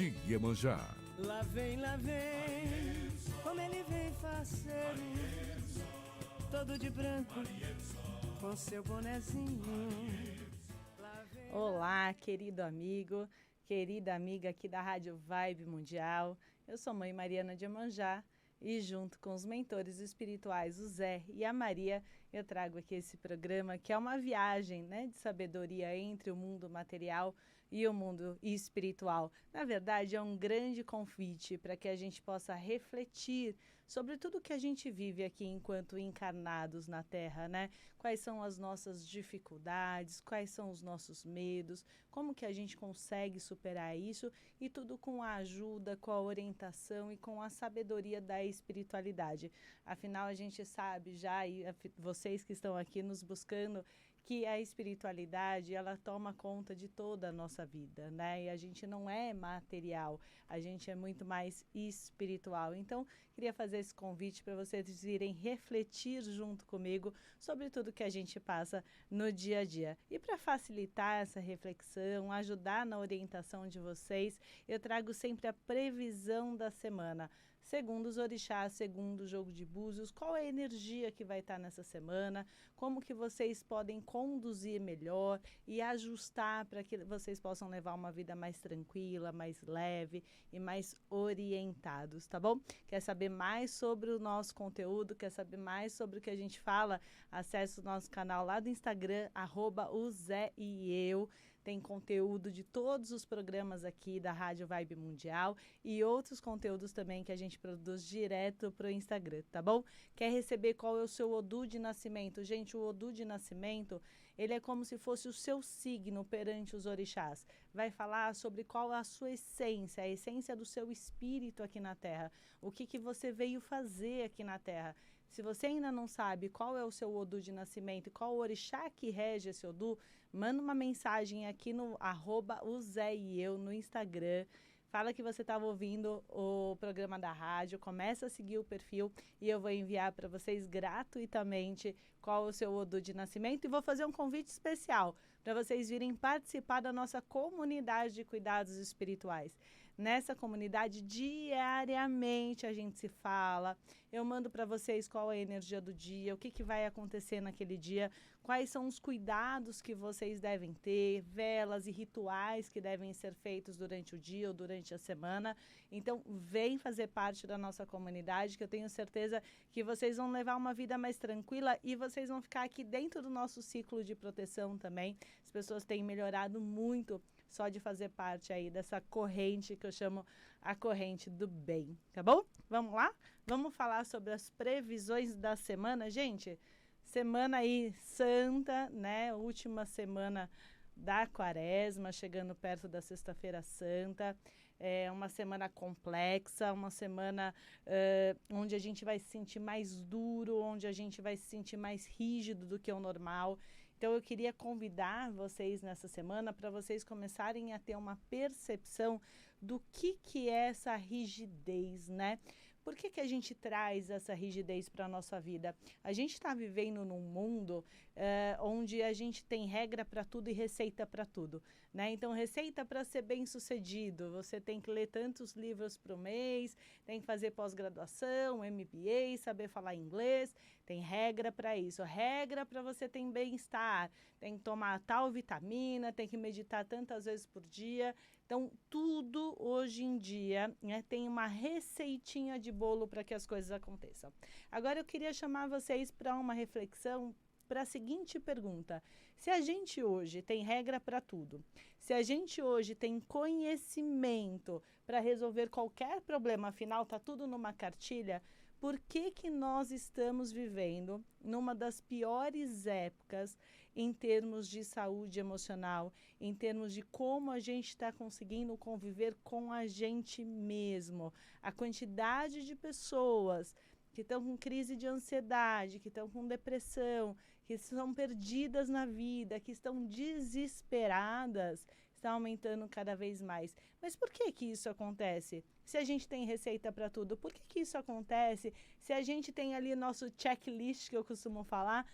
de Iemanjá. Lá vem, como ele vem faceiro, todo de branco, com seu bonezinho. Olá, querido amigo, querida amiga aqui da Rádio Vibe Mundial. Eu sou mãe Mariana de Iemanjá e junto com os mentores espirituais, o Zé e a Maria, eu trago aqui esse programa que é uma viagem, de sabedoria entre o mundo material e o mundo espiritual. Na verdade, é um grande convite para que a gente possa refletir sobre tudo que a gente vive aqui enquanto encarnados na Terra, Quais são as nossas dificuldades, quais são os nossos medos, como que a gente consegue superar isso e tudo com a ajuda, com a orientação e com a sabedoria da espiritualidade. Afinal, a gente sabe já, e vocês que estão aqui nos buscando, que a espiritualidade, ela toma conta de toda a nossa vida, E a gente não é material, a gente é muito mais espiritual. Então, queria fazer esse convite para vocês irem refletir junto comigo sobre tudo que a gente passa no dia a dia. E para facilitar essa reflexão, ajudar na orientação de vocês, eu trago sempre a previsão da semana. Segundo os orixás, segundo o jogo de búzios, qual é a energia que vai estar nessa semana, como que vocês podem conduzir melhor e ajustar para que vocês possam levar uma vida mais tranquila, mais leve e mais orientados, tá bom? Quer saber mais sobre o nosso conteúdo, quer saber mais sobre o que a gente fala? Acesse o nosso canal lá do Instagram, @o_zé_e_eu. Tem conteúdo de todos os programas aqui da Rádio Vibe Mundial e outros conteúdos também que a gente produz direto para o Instagram, tá bom? Quer receber qual é o seu Odu de nascimento? Gente, o Odu de nascimento, ele é como se fosse o seu signo perante os orixás. Vai falar sobre qual é a sua essência, a essência do seu espírito aqui na Terra. O que você veio fazer aqui na Terra. Se você ainda não sabe qual é o seu Odu de nascimento e qual o orixá que rege esse Odu, manda uma mensagem aqui no @o_zé_e_eu no Instagram. Fala que você estava ouvindo o programa da rádio, começa a seguir o perfil e eu vou enviar para vocês gratuitamente qual é o seu Odu de nascimento e vou fazer um convite especial para vocês virem participar da nossa comunidade de cuidados espirituais. Nessa comunidade, diariamente a gente se fala, eu mando para vocês qual é a energia do dia, o que vai acontecer naquele dia, quais são os cuidados que vocês devem ter, velas e rituais que devem ser feitos durante o dia ou durante a semana. Então, vem fazer parte da nossa comunidade, que eu tenho certeza que vocês vão levar uma vida mais tranquila e vocês vão ficar aqui dentro do nosso ciclo de proteção também. As pessoas têm melhorado muito só de fazer parte aí dessa corrente que eu chamo a corrente do bem, tá bom? Vamos lá? Vamos falar sobre as previsões da semana, gente? Semana aí santa, Última semana da Quaresma, chegando perto da Sexta-feira Santa. É uma semana complexa, uma semana onde a gente vai se sentir mais duro, onde a gente vai se sentir mais rígido do que o normal. Então, eu queria convidar vocês nessa semana para vocês começarem a ter uma percepção do que é essa rigidez, Por que a gente traz essa rigidez para a nossa vida? A gente está vivendo num mundo onde a gente tem regra para tudo e receita para tudo, Então, receita para ser bem-sucedido, você tem que ler tantos livros por mês, tem que fazer pós-graduação, MBA, saber falar inglês, tem regra para isso, regra para você ter bem-estar, tem que tomar tal vitamina, tem que meditar tantas vezes por dia. Então, tudo hoje em dia tem uma receitinha de bolo para que as coisas aconteçam. Agora, eu queria chamar vocês para uma reflexão para a seguinte pergunta: se a gente hoje tem regra para tudo, se a gente hoje tem conhecimento para resolver qualquer problema, afinal está tudo numa cartilha, por que nós estamos vivendo numa das piores épocas em termos de saúde emocional, em termos de como a gente está conseguindo conviver com a gente mesmo? A quantidade de pessoas que estão com crise de ansiedade, que estão com depressão, que estão perdidas na vida, que estão desesperadas, está aumentando cada vez mais. Mas por que isso acontece? Se a gente tem receita para tudo, por que isso acontece? Se a gente tem ali nosso checklist, que eu costumo falar,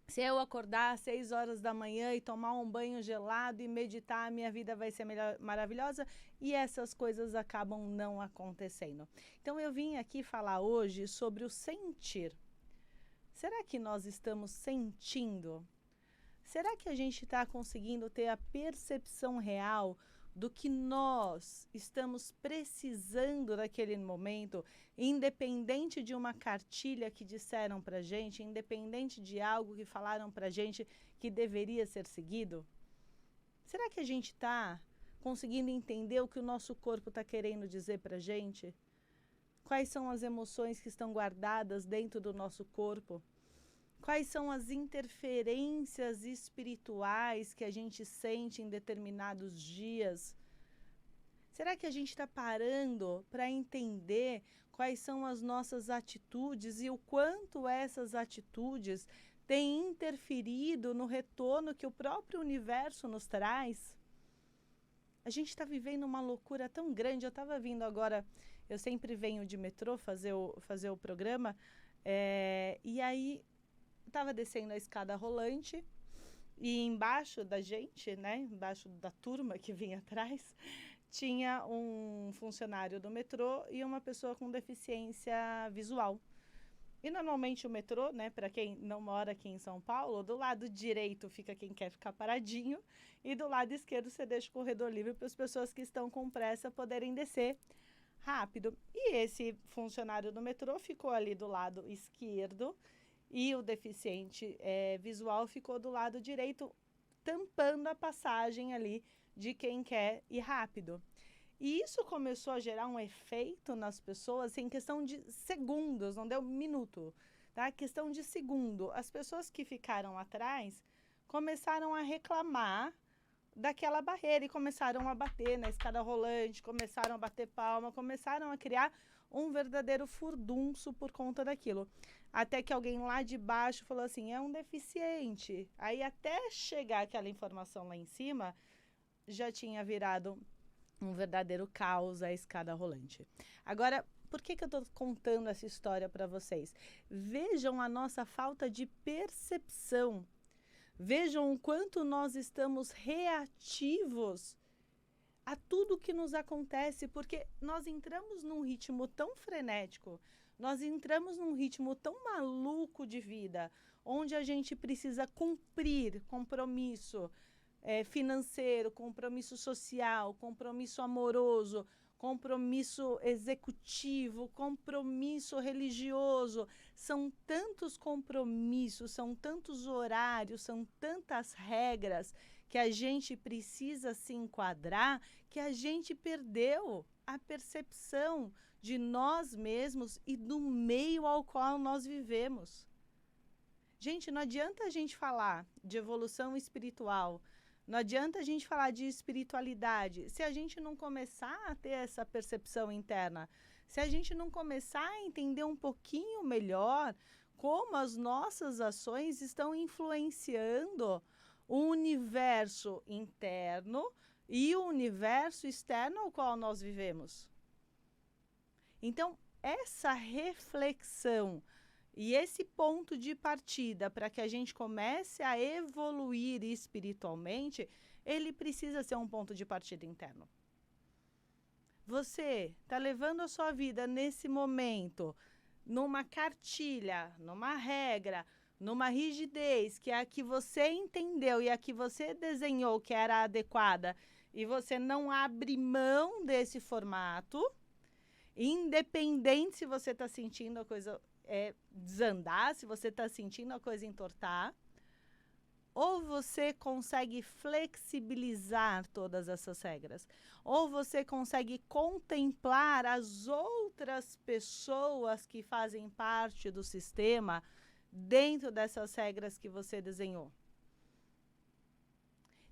Se eu acordar às 6 horas da manhã e tomar um banho gelado e meditar, minha vida vai ser maravilhosa, e essas coisas acabam não acontecendo. Então eu vim aqui falar hoje sobre o sentir. Será que nós estamos sentindo? Será que a gente está conseguindo ter a percepção real do que nós estamos precisando naquele momento, independente de uma cartilha que disseram para a gente, independente de algo que falaram para a gente que deveria ser seguido? Será que a gente está conseguindo entender o que o nosso corpo está querendo dizer para a gente? Quais são as emoções que estão guardadas dentro do nosso corpo? Quais são as interferências espirituais que a gente sente em determinados dias? Será que a gente está parando para entender quais são as nossas atitudes e o quanto essas atitudes têm interferido no retorno que o próprio universo nos traz? A gente está vivendo uma loucura tão grande. Eu estava vindo agora, eu sempre venho de metrô fazer o programa, e aí estava descendo a escada rolante e embaixo da gente, né, embaixo da turma que vinha atrás, tinha um funcionário do metrô e uma pessoa com deficiência visual. E normalmente o metrô, né, para quem não mora aqui em São Paulo, do lado direito fica quem quer ficar paradinho e do lado esquerdo você deixa o corredor livre para as pessoas que estão com pressa poderem descer rápido. E esse funcionário do metrô ficou ali do lado esquerdo e o deficiente visual ficou do lado direito, tampando a passagem ali de quem quer ir rápido. E isso começou a gerar um efeito nas pessoas em questão de segundos, não deu minuto, tá? Questão de segundo. As pessoas que ficaram atrás começaram a reclamar daquela barreira e começaram a bater na escada rolante, começaram a bater palma, começaram a criar um verdadeiro furdunço por conta daquilo. Até que alguém lá de baixo falou assim, é um deficiente. Aí até chegar aquela informação lá em cima, já tinha virado um verdadeiro caos a escada rolante. Agora, por que eu estou contando essa história para vocês? Vejam a nossa falta de percepção. Vejam o quanto nós estamos reativos a tudo que nos acontece, porque nós entramos num ritmo tão frenético, nós entramos num ritmo tão maluco de vida, onde a gente precisa cumprir compromisso financeiro, compromisso social, compromisso amoroso, compromisso executivo, compromisso religioso. São tantos compromissos, são tantos horários, são tantas regras que a gente precisa se enquadrar, que a gente perdeu a percepção de nós mesmos e do meio ao qual nós vivemos. Gente, não adianta a gente falar de evolução espiritual, não adianta a gente falar de espiritualidade se a gente não começar a ter essa percepção interna, se a gente não começar a entender um pouquinho melhor como as nossas ações estão influenciando o universo interno e o universo externo ao qual nós vivemos. Então, essa reflexão e esse ponto de partida para que a gente comece a evoluir espiritualmente, ele precisa ser um ponto de partida interno. Você está levando a sua vida nesse momento, numa cartilha, numa regra, numa rigidez, que é a que você entendeu e a que você desenhou que era adequada, e você não abre mão desse formato, independente se você está sentindo a coisa desandar, se você está sentindo a coisa entortar, ou você consegue flexibilizar todas essas regras, ou você consegue contemplar as outras pessoas que fazem parte do sistema dentro dessas regras que você desenhou.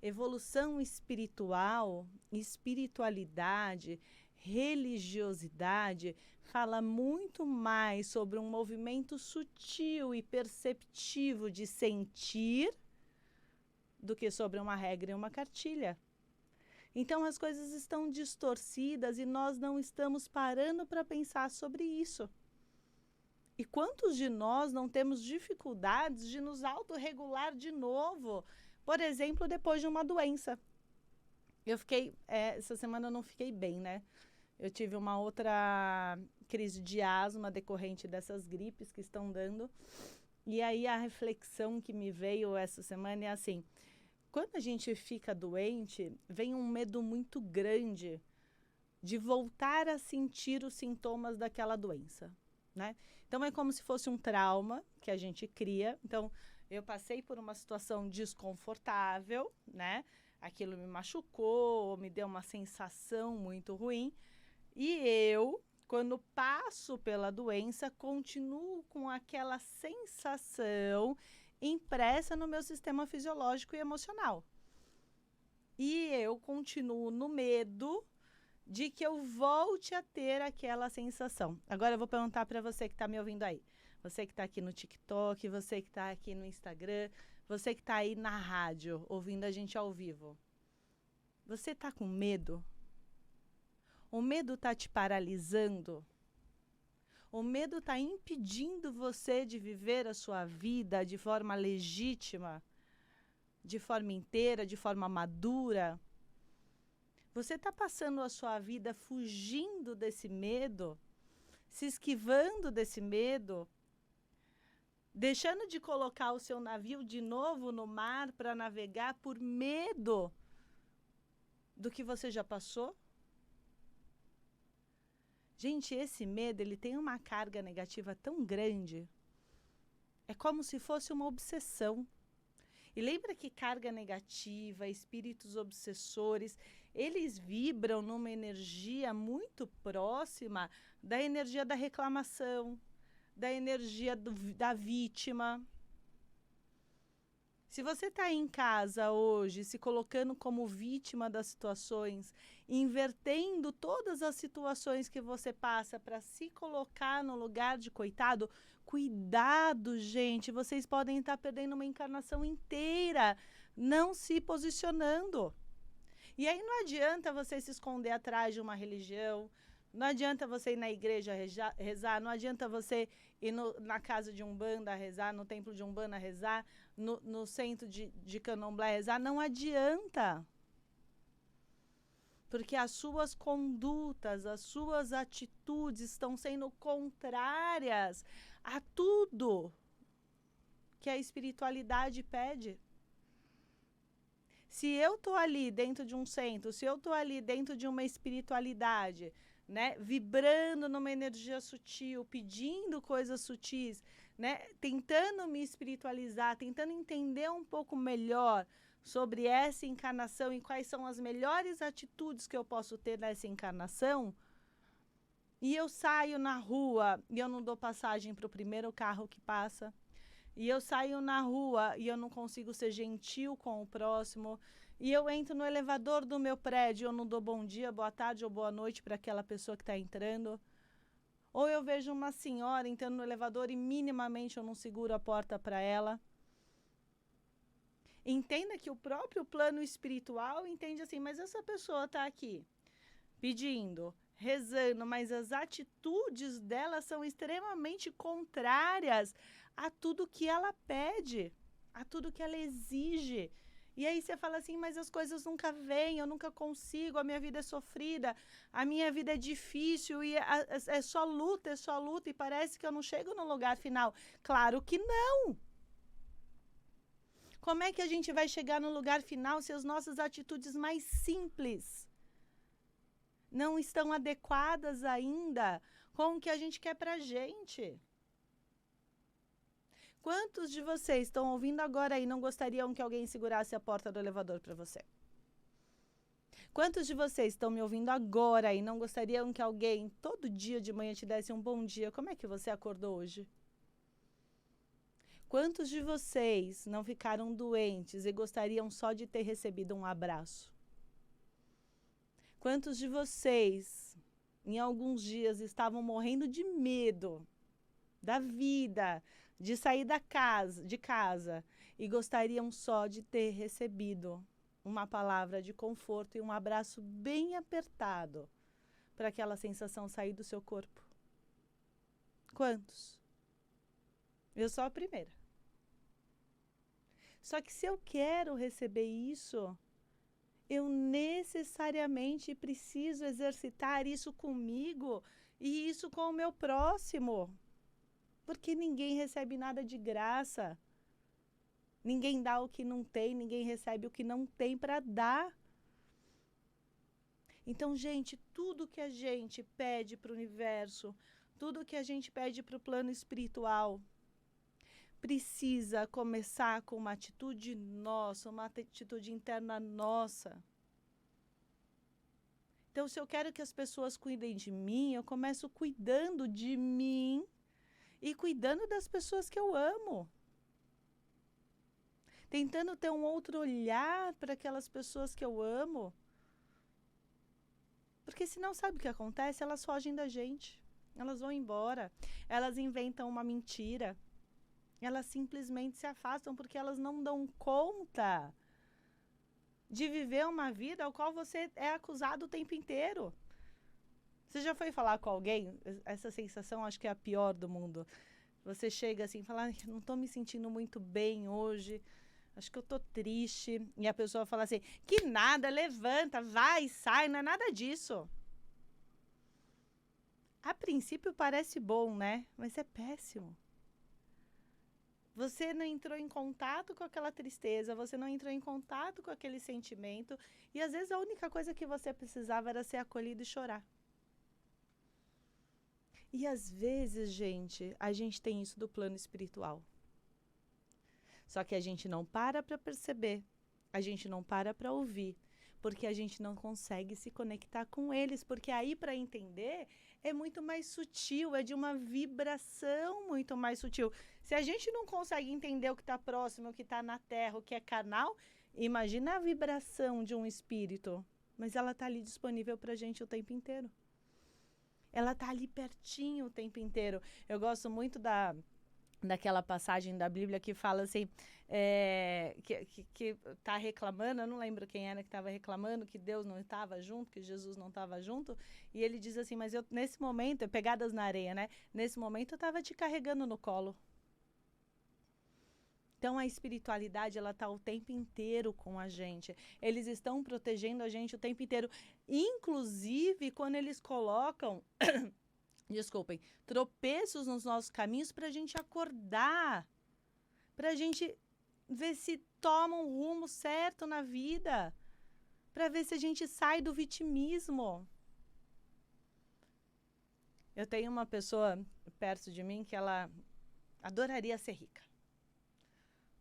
Evolução espiritual, espiritualidade, religiosidade fala muito mais sobre um movimento sutil e perceptivo de sentir do que sobre uma regra e uma cartilha. Então as coisas estão distorcidas e nós não estamos parando para pensar sobre isso. E quantos de nós não temos dificuldades de nos autorregular de novo? Por exemplo, depois de uma doença. Essa semana eu não fiquei bem, né? Eu tive uma outra crise de asma decorrente dessas gripes que estão dando. E aí a reflexão que me veio essa semana é assim, quando a gente fica doente, vem um medo muito grande de voltar a sentir os sintomas daquela doença, né? Então é como se fosse um trauma que a gente cria. Então eu passei por uma situação desconfortável, né? Aquilo me machucou, me deu uma sensação muito ruim. E eu, quando passo pela doença, continuo com aquela sensação impressa no meu sistema fisiológico e emocional. E eu continuo no medo de que eu volte a ter aquela sensação. Agora eu vou perguntar para você que está me ouvindo aí. Você que está aqui no TikTok, você que está aqui no Instagram, você que está aí na rádio, ouvindo a gente ao vivo. Você está com medo? O medo está te paralisando? O medo está impedindo você de viver a sua vida de forma legítima, de forma inteira, de forma madura? Você está passando a sua vida fugindo desse medo, se esquivando desse medo, deixando de colocar o seu navio de novo no mar para navegar por medo do que você já passou? Gente, esse medo, ele tem uma carga negativa tão grande. É como se fosse uma obsessão. E lembra que carga negativa, espíritos obsessores, eles vibram numa energia muito próxima da energia da reclamação, da energia da vítima. Se você está em casa hoje, se colocando como vítima das situações, invertendo todas as situações que você passa para se colocar no lugar de coitado, cuidado, gente, vocês podem estar perdendo uma encarnação inteira, não se posicionando. E aí não adianta você se esconder atrás de uma religião, não adianta você ir na igreja rezar, não adianta você ir na casa de Umbanda rezar, no templo de Umbanda rezar, no centro de Candomblé rezar, não adianta. Porque as suas condutas, as suas atitudes estão sendo contrárias a tudo que a espiritualidade pede. Se eu estou ali dentro de um centro, se eu estou ali dentro de uma espiritualidade, né, vibrando numa energia sutil, pedindo coisas sutis, né, tentando me espiritualizar, tentando entender um pouco melhor sobre essa encarnação e quais são as melhores atitudes que eu posso ter nessa encarnação, e eu saio na rua e eu não dou passagem para o primeiro carro que passa, e eu saio na rua e eu não consigo ser gentil com o próximo, e eu entro no elevador do meu prédio e eu não dou bom dia, boa tarde ou boa noite para aquela pessoa que está entrando. Ou eu vejo uma senhora entrando no elevador e minimamente eu não seguro a porta para ela. Entenda que o próprio plano espiritual entende assim, mas essa pessoa está aqui pedindo, rezando, mas as atitudes dela são extremamente contrárias a tudo que ela pede, a tudo que ela exige. E aí você fala assim, mas as coisas nunca vêm, eu nunca consigo, a minha vida é sofrida, a minha vida é difícil, e é só luta, e parece que eu não chego no lugar final. Claro que não! Como é que a gente vai chegar no lugar final se as nossas atitudes mais simples não estão adequadas ainda com o que a gente quer pra gente? Quantos de vocês estão ouvindo agora e não gostariam que alguém segurasse a porta do elevador para você? Quantos de vocês estão me ouvindo agora e não gostariam que alguém todo dia de manhã te desse um bom dia? Como é que você acordou hoje? Quantos de vocês não ficaram doentes e gostariam só de ter recebido um abraço? Quantos de vocês, em alguns dias, estavam morrendo de medo da vida, de sair de casa, e gostariam só de ter recebido uma palavra de conforto e um abraço bem apertado para aquela sensação sair do seu corpo? Quantos? Eu sou a primeira. Só que se eu quero receber isso, eu necessariamente preciso exercitar isso comigo e isso com o meu próximo. Porque ninguém recebe nada de graça. Ninguém dá o que não tem, ninguém recebe o que não tem para dar. Então, gente, tudo que a gente pede para o universo, tudo que a gente pede para o plano espiritual, precisa começar com uma atitude nossa, uma atitude interna nossa. Então, se eu quero que as pessoas cuidem de mim, eu começo cuidando de mim e cuidando das pessoas que eu amo. Tentando ter um outro olhar para aquelas pessoas que eu amo. Porque senão, sabe o que acontece? Elas fogem da gente. Elas vão embora. Elas inventam uma mentira. Elas simplesmente se afastam porque elas não dão conta de viver uma vida ao qual você é acusado o tempo inteiro. Você já foi falar com alguém? Essa sensação acho que é a pior do mundo. Você chega assim e fala, não estou me sentindo muito bem hoje. Acho que eu tô triste. E a pessoa fala assim, que nada, levanta, vai, sai, não é nada disso. A princípio parece bom, né? Mas é péssimo. Você não entrou em contato com aquela tristeza, você não entrou em contato com aquele sentimento. E às vezes a única coisa que você precisava era ser acolhido e chorar. E às vezes, gente, a gente tem isso do plano espiritual. Só que a gente não para perceber, a gente não para ouvir, porque a gente não consegue se conectar com eles, porque aí para entender é muito mais sutil, é de uma vibração muito mais sutil. Se a gente não consegue entender o que está próximo, o que está na terra, o que é canal, imagina a vibração de um espírito, mas ela está ali disponível para a gente o tempo inteiro. Ela está ali pertinho o tempo inteiro. Eu gosto muito daquela passagem da Bíblia que fala assim, que tá reclamando, eu não lembro quem era que estava reclamando, que Deus não estava junto, que Jesus não estava junto, e ele diz assim, mas eu, nesse momento, pegadas na areia, né? Nesse momento eu estava te carregando no colo. Então, a espiritualidade, ela está o tempo inteiro com a gente. Eles estão protegendo a gente o tempo inteiro. Inclusive, quando eles colocam... desculpem, tropeços nos nossos caminhos para a gente acordar, para a gente ver se toma um rumo certo na vida, para ver se a gente sai do vitimismo. Eu tenho uma pessoa perto de mim que ela adoraria ser rica.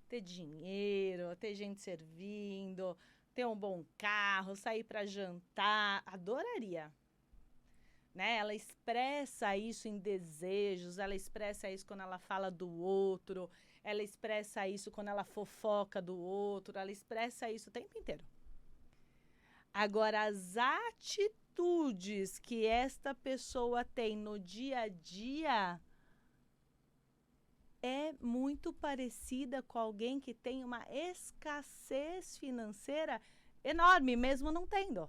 Ter dinheiro, ter gente servindo, ter um bom carro, sair para jantar, adoraria. Né? Ela expressa isso em desejos, ela expressa isso quando ela fala do outro, ela expressa isso quando ela fofoca do outro, ela expressa isso o tempo inteiro. Agora, as atitudes que esta pessoa tem no dia a dia é muito parecida com alguém que tem uma escassez financeira enorme, mesmo não tendo.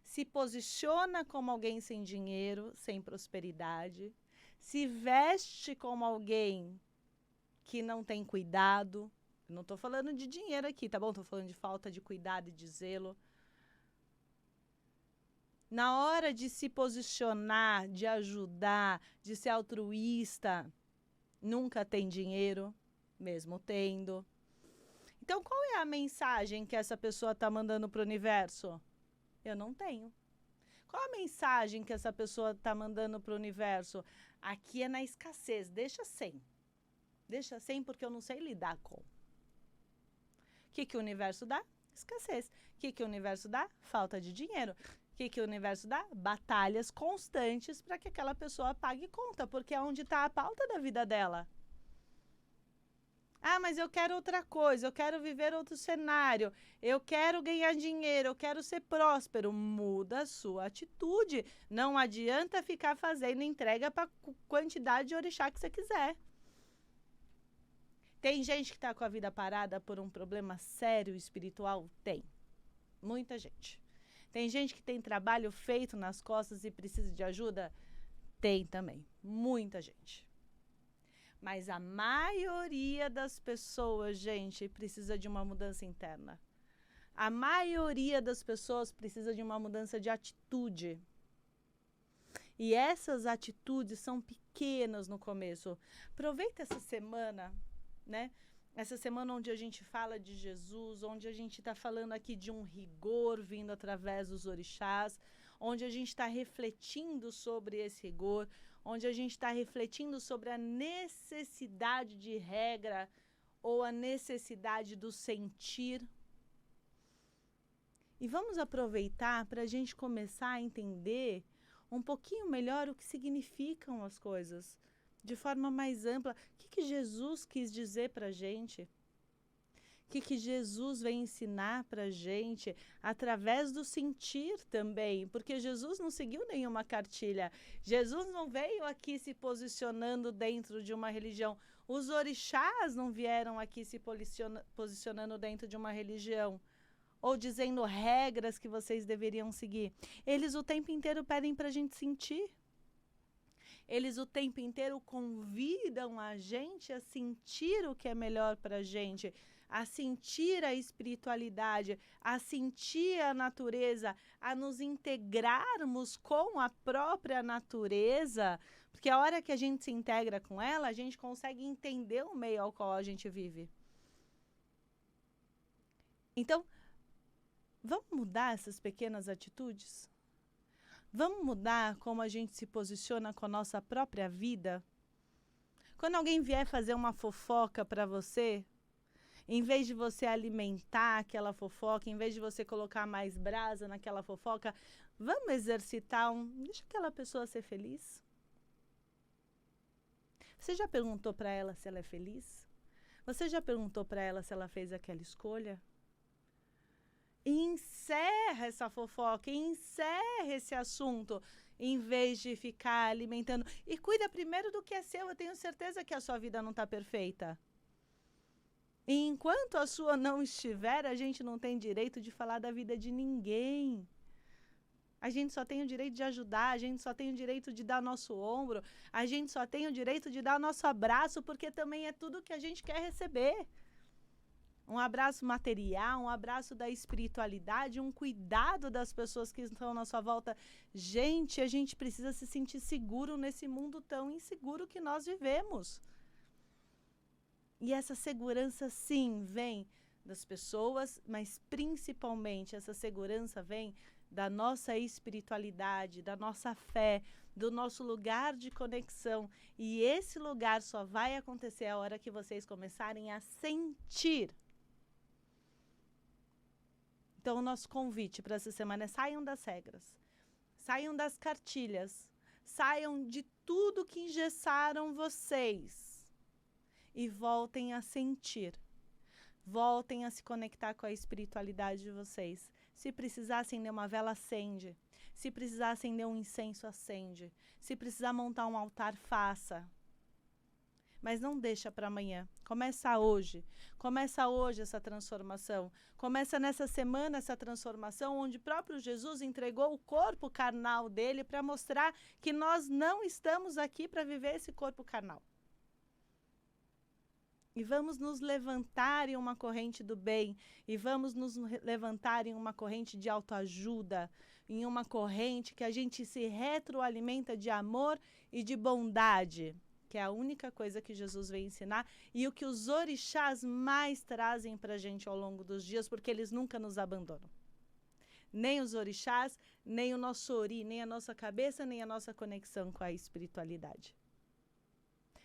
Se posiciona como alguém sem dinheiro, sem prosperidade, se veste como alguém que não tem cuidado. Não estou falando de dinheiro aqui, tá bom? Estou falando de falta de cuidado e de zelo. Na hora de se posicionar, de ajudar, de ser altruísta, nunca tem dinheiro, mesmo tendo. Então, qual é a mensagem que essa pessoa está mandando para o universo? Eu não tenho. Qual a mensagem que essa pessoa está mandando para o universo? Aqui é na escassez, deixa sem. Deixa sem porque eu não sei lidar com. O que o universo dá? Escassez. O que o universo dá? Falta de dinheiro. O que o universo dá? Batalhas constantes para que aquela pessoa pague conta, porque é onde está a pauta da vida dela. Ah, mas eu quero outra coisa, eu quero viver outro cenário, eu quero ganhar dinheiro, eu quero ser próspero. Muda a sua atitude. Não adianta ficar fazendo entrega para a quantidade de orixá que você quiser. Tem gente que está com a vida parada por um problema sério espiritual? Tem. Muita gente. Tem gente que tem trabalho feito nas costas e precisa de ajuda? Tem também. Muita gente. Mas a maioria das pessoas, gente, precisa de uma mudança interna. A maioria das pessoas precisa de uma mudança de atitude. E essas atitudes são pequenas no começo. Aproveita essa semana, né? Essa semana onde a gente fala de Jesus, onde a gente está falando aqui de um rigor vindo através dos orixás, onde a gente está refletindo sobre esse rigor, onde a gente está refletindo sobre a necessidade de regra ou a necessidade do sentir. E vamos aproveitar para a gente começar a entender um pouquinho melhor o que significam as coisas, de forma mais ampla. O que Jesus quis dizer para a gente? O que Jesus vem ensinar para a gente através do sentir também? Porque Jesus não seguiu nenhuma cartilha. Jesus não veio aqui se posicionando dentro de uma religião. Os orixás não vieram aqui se posicionando dentro de uma religião ou dizendo regras que vocês deveriam seguir. Eles o tempo inteiro pedem para a gente sentir. Eles o tempo inteiro convidam a gente a sentir o que é melhor para a gente, a sentir a espiritualidade, a sentir a natureza, a nos integrarmos com a própria natureza, porque a hora que a gente se integra com ela, a gente consegue entender o meio ao qual a gente vive. Então, vamos mudar essas pequenas atitudes? Vamos mudar como a gente se posiciona com a nossa própria vida? Quando alguém vier fazer uma fofoca para você, em vez de você alimentar aquela fofoca, em vez de você colocar mais brasa naquela fofoca, vamos exercitar deixa aquela pessoa ser feliz? Você já perguntou para ela se ela é feliz? Você já perguntou para ela se ela fez aquela escolha? E encerra essa fofoca, encerra esse assunto, em vez de ficar alimentando. E cuida primeiro do que é seu. Eu tenho certeza que a sua vida não está perfeita. E enquanto a sua não estiver, a gente não tem direito de falar da vida de ninguém. A gente só tem o direito de ajudar, a gente só tem o direito de dar nosso ombro, a gente só tem o direito de dar nosso abraço, porque também é tudo que a gente quer receber. Um abraço material, um abraço da espiritualidade, um cuidado das pessoas que estão na sua volta. Gente, a gente precisa se sentir seguro nesse mundo tão inseguro que nós vivemos. E essa segurança, sim, vem das pessoas, mas principalmente essa segurança vem da nossa espiritualidade, da nossa fé, do nosso lugar de conexão. E esse lugar só vai acontecer a hora que vocês começarem a sentir. Então, o nosso convite para essa semana é: saiam das regras, saiam das cartilhas, saiam de tudo que engessaram vocês e voltem a sentir. Voltem a se conectar com a espiritualidade de vocês. Se precisar acender uma vela, acende. Se precisar acender um incenso, acende. Se precisar montar um altar, faça. Mas não deixa para amanhã. Começa hoje. Começa hoje essa transformação. Começa nessa semana essa transformação, onde o próprio Jesus entregou o corpo carnal dele para mostrar que nós não estamos aqui para viver esse corpo carnal. E vamos nos levantar em uma corrente do bem. E vamos nos levantar em uma corrente de autoajuda. Em uma corrente que a gente se retroalimenta de amor e de bondade. Que é a única coisa que Jesus veio ensinar e o que os orixás mais trazem para a gente ao longo dos dias, porque eles nunca nos abandonam. Nem os orixás, nem o nosso ori, nem a nossa cabeça, nem a nossa conexão com a espiritualidade.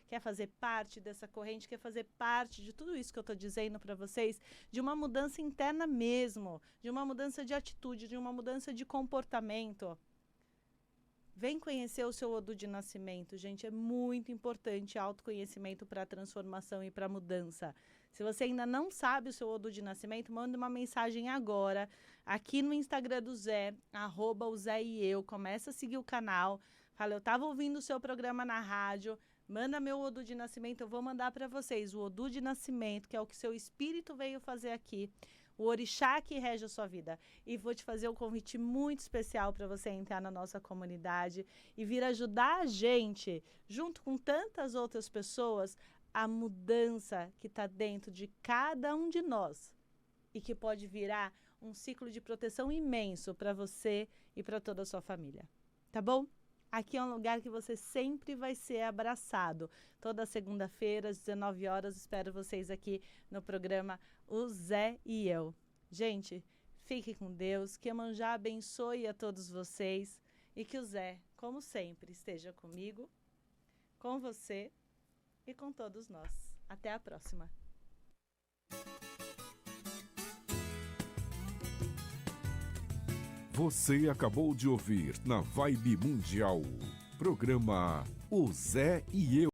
Quer fazer parte dessa corrente, quer fazer parte de tudo isso que eu estou dizendo para vocês, de uma mudança interna mesmo, de uma mudança de atitude, de uma mudança de comportamento. Vem conhecer o seu Odu de nascimento, gente. É muito importante autoconhecimento para a transformação e para a mudança. Se você ainda não sabe o seu Odu de nascimento, manda uma mensagem agora, aqui no Instagram do Zé, @o_Zé_e_eu. Começa a seguir o canal. Fala, eu estava ouvindo o seu programa na rádio. Manda meu Odu de nascimento, eu vou mandar para vocês o Odu de nascimento, que é o que seu espírito veio fazer aqui. o orixá que rege a sua vida. E vou te fazer um convite muito especial para você entrar na nossa comunidade e vir ajudar a gente, junto com tantas outras pessoas, a mudança que está dentro de cada um de nós e que pode virar um ciclo de proteção imenso para você e para toda a sua família. Tá bom? Aqui é um lugar que você sempre vai ser abraçado. Toda segunda-feira, às 19 horas, espero vocês aqui no programa O Zé e Eu. Gente, fique com Deus, que Iemanjá abençoe a todos vocês e que o Zé, como sempre, esteja comigo, com você e com todos nós. Até a próxima. Você acabou de ouvir na Vibe Mundial, programa O Zé e Eu.